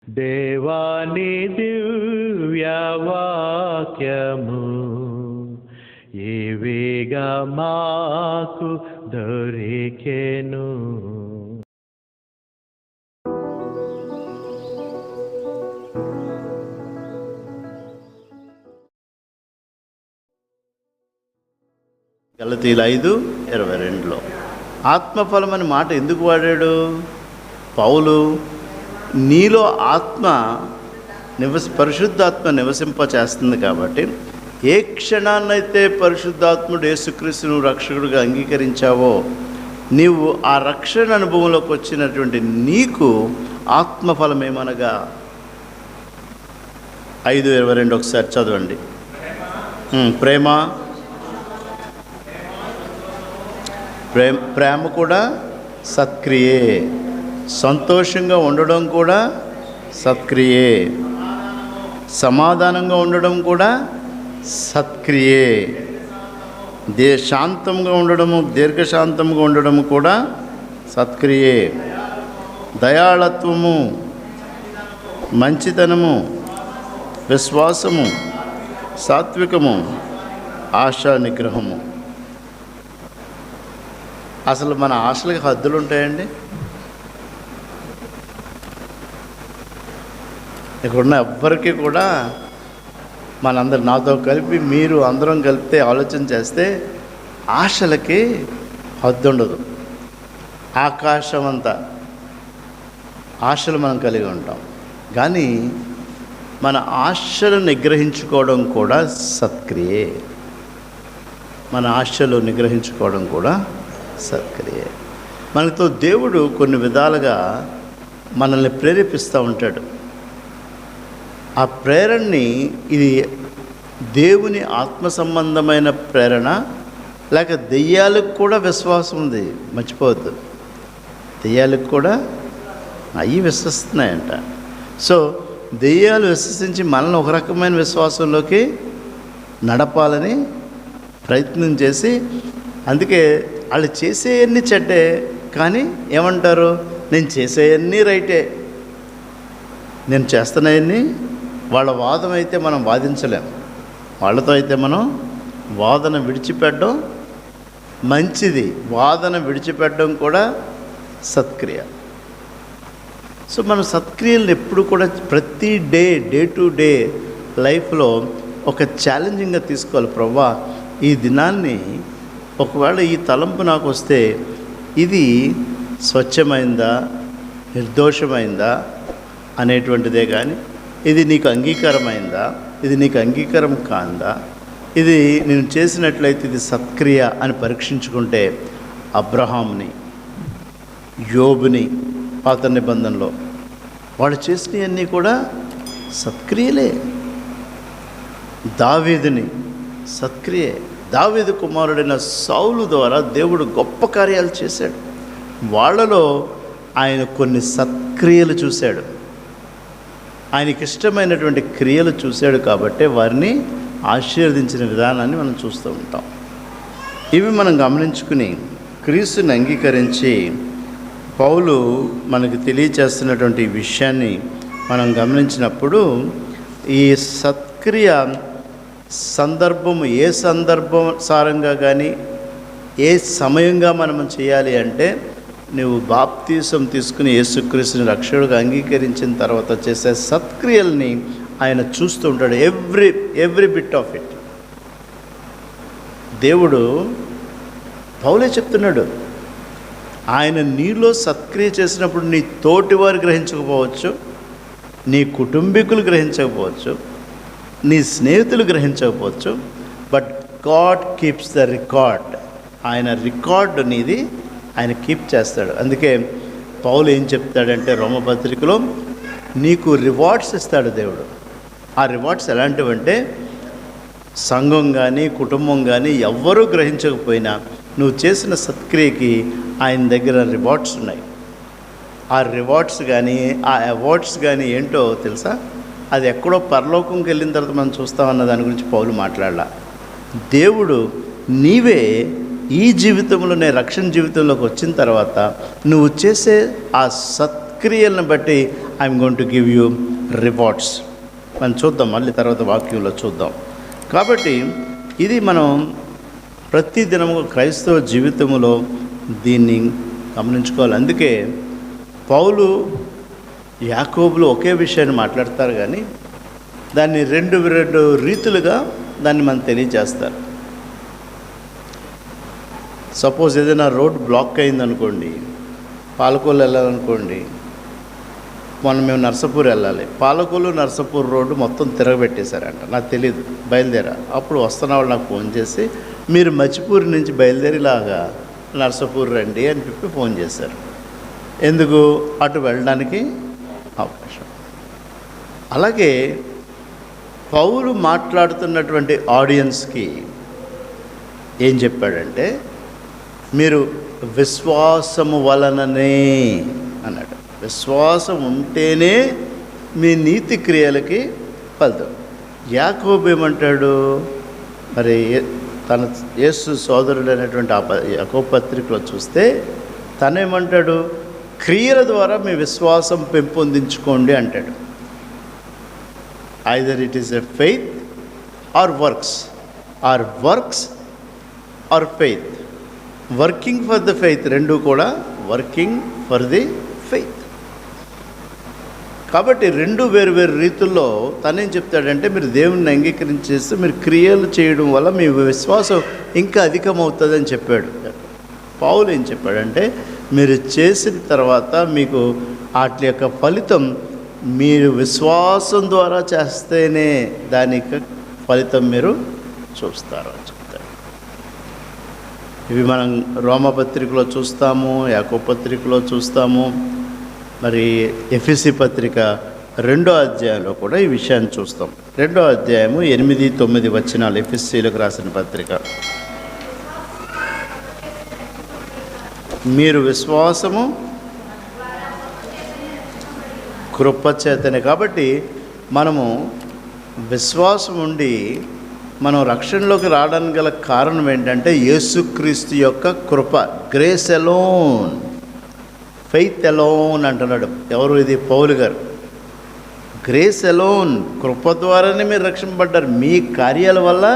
దేవాని దివ్యవాక్యము ఏవేగా మాకు దొరికెను. గలతీయులు 5:22 ఆత్మఫలం అనే మాట ఎందుకు వాడాడు పౌలు? నీలో ఆత్మ పరిశుద్ధాత్మ నివసింప చేస్తుంది కాబట్టి ఏ క్షణాన్నైతే పరిశుద్ధాత్ముడు యేసుక్రీస్తును రక్షకుడిగా అంగీకరించావో నీవు ఆ రక్షణ అనుభవంలోకి వచ్చినటువంటి నీకు ఆత్మఫలం ఏమనగా 5:22 ఒకసారి చదవండి. ప్రేమ కూడా సత్క్రియే, సంతోషంగా ఉండడం కూడా సత్క్రియే, సమాధానంగా ఉండడం కూడా సత్క్రియే, శాంతంగా ఉండడము దీర్ఘశాంతంగా ఉండడము కూడా సత్క్రియే, దయాళత్వము, మంచితనము, విశ్వాసము, సాత్వికము, ఆశా నిగ్రహము. అసలు మన ఆశలకి హద్దులు ఉంటాయండి? ఇక్కడున్న ఎవ్వరికి కూడా మనందరు నాతో కలిపి మీరు అందరం కలిపితే ఆలోచన చేస్తే ఆశలకి హద్దు ఉండదు. ఆకాశం అంతా ఆశలు మనం కలిగి ఉంటాం, కానీ మన ఆశలు నిగ్రహించుకోవడం కూడా సత్క్రియే. మన ఆశలు నిగ్రహించుకోవడం కూడా సత్క్రియే. మనతో దేవుడు కొన్ని విధాలుగా మనల్ని ప్రేరేపిస్తూ ఉంటాడు. ఆ ప్రేరణని ఇది దేవుని ఆత్మ సంబంధమైన ప్రేరణ లేక దెయ్యాలకు కూడా విశ్వాసం ఉంది, మర్చిపోవద్దు. దెయ్యాలకు కూడా అవి విశ్వసిస్తున్నాయంట. సో దెయ్యాలు విశ్వసించి మనల్ని ఒక రకమైన విశ్వాసంలోకి నడపాలని ప్రయత్నం చేసి, అందుకే వాళ్ళు చేసేవన్నీ చెడ్డే, కానీ ఏమంటారు, నేను చేసేవన్నీ రైటే, నేను చేస్తున్నవన్నీ. వాళ్ళ వాదం అయితే మనం వాదించలేం, వాళ్ళతో అయితే మనం వాదన విడిచిపెట్టడం మంచిది. వాదన విడిచిపెట్టడం కూడా సత్క్రియ. సో మనం సత్క్రియలను ఎప్పుడు కూడా ప్రతి డే టు డే లైఫ్లో ఒక ఛాలెంజింగ్గా తీసుకోవాలి. ప్రభువా, ఈ దినాన్ని ఒకవేళ ఈ తలంపు నాకు వస్తే ఇది స్వచ్ఛమైందా, నిర్దోషమైందా అనేటువంటిదే, కానీ ఇది నీకు అంగీకారమైందా, ఇది నీకు అంగీకారం కాందా, ఇది నేను చేసినట్లయితే ఇది సత్క్రియ అని పరీక్షించుకుంటే అబ్రహాంని, యోబుని పాత నిబంధనలో వాళ్ళు చేసినవన్నీ కూడా సత్క్రియలే. దావీదుని సత్క్రియే. దావీదు కుమారుడైన సౌలు ద్వారా దేవుడు గొప్ప కార్యాలు చేశాడు. వాళ్ళలో ఆయన కొన్ని సత్క్రియలు చూశాడు, ఆయనకి ఇష్టమైనటువంటి క్రియలు చూశాడు, కాబట్టి వారిని ఆశీర్వదించిన విధానాన్ని మనం చూస్తూ ఉంటాం. ఇవి మనం గమనించుకుని క్రీస్తుని అంగీకరించి పౌలు మనకు తెలియచేస్తున్నటువంటి విషయాన్ని మనం గమనించినప్పుడు ఈ సత్క్రియ సందర్భము ఏ సందర్భానుసారంగా కానీ ఏ సమయంగా మనం చేయాలి అంటే, నువ్వు బాప్తీసం తీసుకుని యేసుక్రీస్తుని రక్షకుడిగా అంగీకరించిన తర్వాత చేసే సత్క్రియల్ని ఆయన చూస్తూ ఉంటాడు. Every bit of it. దేవుడు పౌలే చెప్తున్నాడు, ఆయన నీలో సత్క్రియ చేసినప్పుడు నీ తోటివారు గ్రహించకపోవచ్చు, నీ కుటుంబీకులు గ్రహించకపోవచ్చు, నీ స్నేహితులు గ్రహించకపోవచ్చు, but God keeps the record. ఆయన రికార్డు నీది ఆయన కీప్ చేస్తాడు. అందుకే పౌలు ఏం చెప్తాడంటే రోమపత్రికలో, నీకు రివార్డ్స్ ఇస్తాడు దేవుడు. ఆ రివార్డ్స్ ఎలాంటివంటే, సంఘం కానీ కుటుంబం కానీ ఎవ్వరూ గ్రహించకపోయినా నువ్వు చేసిన సత్క్రియకి ఆయన దగ్గర రివార్డ్స్ ఉన్నాయి. ఆ రివార్డ్స్ కానీ ఆ అవార్డ్స్ కానీ ఏంటో తెలుసా? అది ఎక్కడో పరలోకంకి వెళ్ళిన తర్వాత మనం చూస్తామన్న దాని గురించి పౌలు మాట్లాడాల. దేవుడు నీవే ఈ జీవితంలోనే రక్షణ జీవితంలోకి వచ్చిన తర్వాత నువ్వు చేసే ఆ సత్క్రియలను బట్టి I'm going to give you rewards. మనం చూద్దాం, మళ్ళీ తర్వాత వాక్యంలో చూద్దాం. కాబట్టి ఇది మనం ప్రతిదినము క్రైస్తవ జీవితంలో దీన్ని గమనించుకోవాలి. అందుకే పౌలు యాకోబులు ఒకే విషయాన్ని మాట్లాడతారు, కానీ దాన్ని రెండు రీతులుగా దాన్ని మనం తెలియజేస్తారు. సపోజ్ ఏదైనా రోడ్ బ్లాక్ అయిందనుకోండి, పాలకొల్లు వెళ్ళాలనుకోండి, మేము నర్సాపూర్ వెళ్ళాలి, పాలకొల్లు నర్సాపూర్ రోడ్డు మొత్తం తిరగబెట్టేశారంట, నాకు తెలియదు, బయలుదేరా. అప్పుడు వస్తున్న వాళ్ళు నాకు ఫోన్ చేసి మీరు మచ్చిపూర్ నుంచి బయలుదేరిలాగా నర్సాపూర్ రండి అని చెప్పి ఫోన్ చేశారు. ఎందుకు? అటు వెళ్ళడానికి అవకాశం. అలాగే పౌలు మాట్లాడుతున్నటువంటి ఆడియన్స్కి ఏం చెప్పాడంటే, మీరు విశ్వాసము వలననే అన్నాడు. విశ్వాసం ఉంటేనే మీ నీతి క్రియలకి ఫలితం. యాకోబు ఏమంటాడు మరి, తన యేసు సోదరుడు అనేటువంటి యాకోబు పత్రికలో చూస్తే తనేమంటాడు, క్రియల ద్వారా మీ విశ్వాసం పెంపొందించుకోండి అంటాడు. Either it is a faith or works or faith. Working for the faith, రెండు కూడా వర్కింగ్ ఫర్ ది ఫెయిత్. కాబట్టి రెండు వేరు వేరు రీతుల్లో తనేం చెప్తాడంటే, మీరు దేవుణ్ణి అంగీకరించేస్తే మీరు క్రియలు చేయడం వల్ల మీ విశ్వాసం ఇంకా అధికమవుతుందని చెప్పాడు. పౌలు ఏం చెప్పాడంటే, మీరు చేసిన తర్వాత మీకు వాటి యొక్క ఫలితం మీరు విశ్వాసం ద్వారా చేస్తేనే దానికి ఫలితం మీరు చూస్తారు అని చెప్తారు. ఇవి మనం రోమపత్రికలో చూస్తాము, యాకోబు పత్రికలో చూస్తాము, మరి ఎఫెసీ పత్రిక 2వ అధ్యాయంలో కూడా ఈ విషయాన్ని చూస్తాం. 2వ అధ్యాయము 8-9 వచనాలు, ఎఫెసీలకు రాసిన పత్రిక. మీరు విశ్వాసము కృపచేతనే. కాబట్టి మనము విశ్వాసం ఉండి మనం రక్షణలోకి రావడానికి గల కారణం ఏంటంటే, యేసుక్రీస్తు యొక్క కృప. గ్రేస్ ఎలోన్, ఫెయిత్ ఎలోన్ అంటున్నాడు. ఎవరు? ఇది పౌలు గారు. గ్రేస్ ఎలోన్, కృప ద్వారానే మీరు రక్షింపబడ్డారు, మీ కార్యాల వల్ల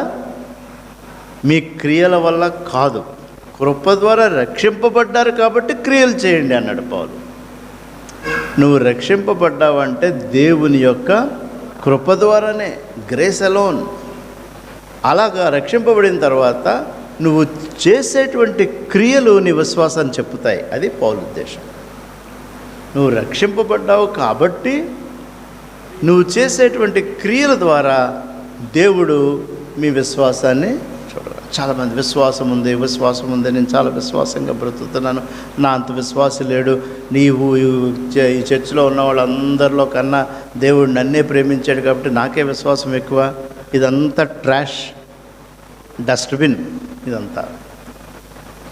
మీ క్రియల వల్ల కాదు. కృప ద్వారా రక్షింపబడ్డారు కాబట్టి క్రియలు చేయండి అన్నాడు పౌలు. నువ్వు రక్షింపబడ్డావంటే దేవుని యొక్క కృప ద్వారానే, గ్రేస్ ఎలోన్. అలాగా రక్షింపబడిన తర్వాత నువ్వు చేసేటువంటి క్రియలు నీ విశ్వాసాన్ని చెప్పుతాయి. అది పౌలు ఉద్దేశం. నువ్వు రక్షింపబడ్డావు కాబట్టి నువ్వు చేసేటువంటి క్రియల ద్వారా దేవుడు మీ విశ్వాసాన్ని చూడరు. చాలామంది విశ్వాసం ఉంది, నేను చాలా విశ్వాసంగా బ్రతుకుతున్నాను, నా అంత విశ్వాసం లేడు, నీవు ఈ చర్చిలో ఉన్న వాళ్ళందరిలో కన్నా దేవుడు నన్నే ప్రేమించాడు కాబట్టి నాకే విశ్వాసం ఎక్కువ. ఇదంతా ట్రాష్, డస్ట్బిన్.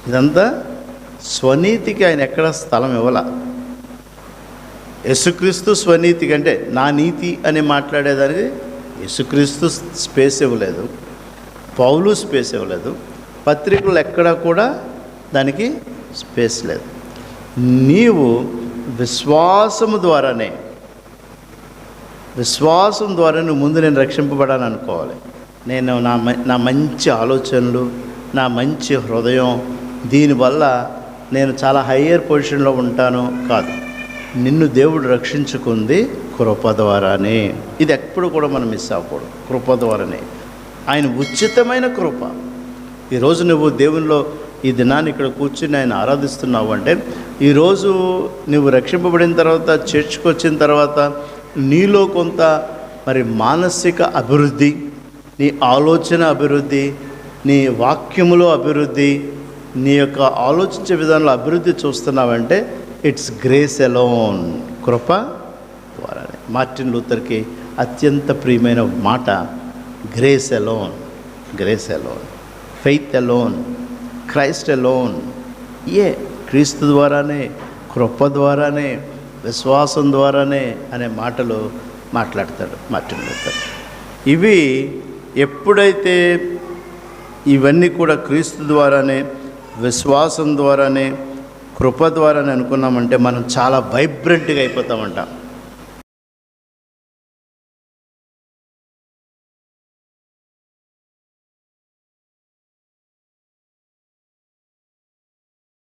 ఇదంతా స్వనీతికి ఆయన ఎక్కడ స్థలం ఇవ్వాల. యేసుక్రీస్తు స్వనీతి కంటే నా నీతి అని మాట్లాడేదానికి యేసుక్రీస్తు స్పేస్ ఇవ్వలేదు, పౌలు స్పేస్ ఇవ్వలేదు, పత్రికలు ఎక్కడా కూడా దానికి స్పేస్ లేదు. నీవు విశ్వాసం ద్వారానే ముందు నేను రక్షింపబడాలని అనుకోవాలి. నేను నా మంచి ఆలోచనలు, నా మంచి హృదయం, దీనివల్ల నేను చాలా హయ్యర్ పొజిషన్లో ఉంటాను కాదు. నిన్ను దేవుడు రక్షించుకుంది కృప ద్వారానే. ఇది ఎప్పుడు కూడా మనం మిస్ అవ్వకూడదు. కృప ద్వారానే, ఆయన ఉచితమైన కృప. ఈరోజు నువ్వు దేవునిలో ఈ దినాన్ని ఇక్కడ కూర్చుని ఆయన ఆరాధిస్తున్నావు అంటే, ఈరోజు నువ్వు రక్షింపబడిన తర్వాత, చర్చ్కి వచ్చిన తర్వాత నీలో కొంత మరి మానసిక అభివృద్ధి, నీ ఆలోచన అభివృద్ధి, నీ వాక్యములో అభివృద్ధి, నీ యొక్క ఆలోచించే విధానంలో అభివృద్ధి చూస్తున్నావంటే ఇట్స్ గ్రేస్ ఎలోన్, కృప ద్వారానే. మార్టిన్ లూథర్కి అత్యంత ప్రియమైన మాట grace alone, faith alone, Christ alone. క్రీస్తు ద్వారానే, కృప ద్వారానే, విశ్వాసం ద్వారానే అనే మాటలు మాట్లాడతాడు మార్టిన్ లూథర్. ఇవి ఎప్పుడైతే ఇవన్నీ కూడా క్రీస్తు ద్వారానే, విశ్వాసం ద్వారానే, కృప ద్వారానే అనుకున్నామంటే మనం చాలా వైబ్రెంట్గా అయిపోతామంట.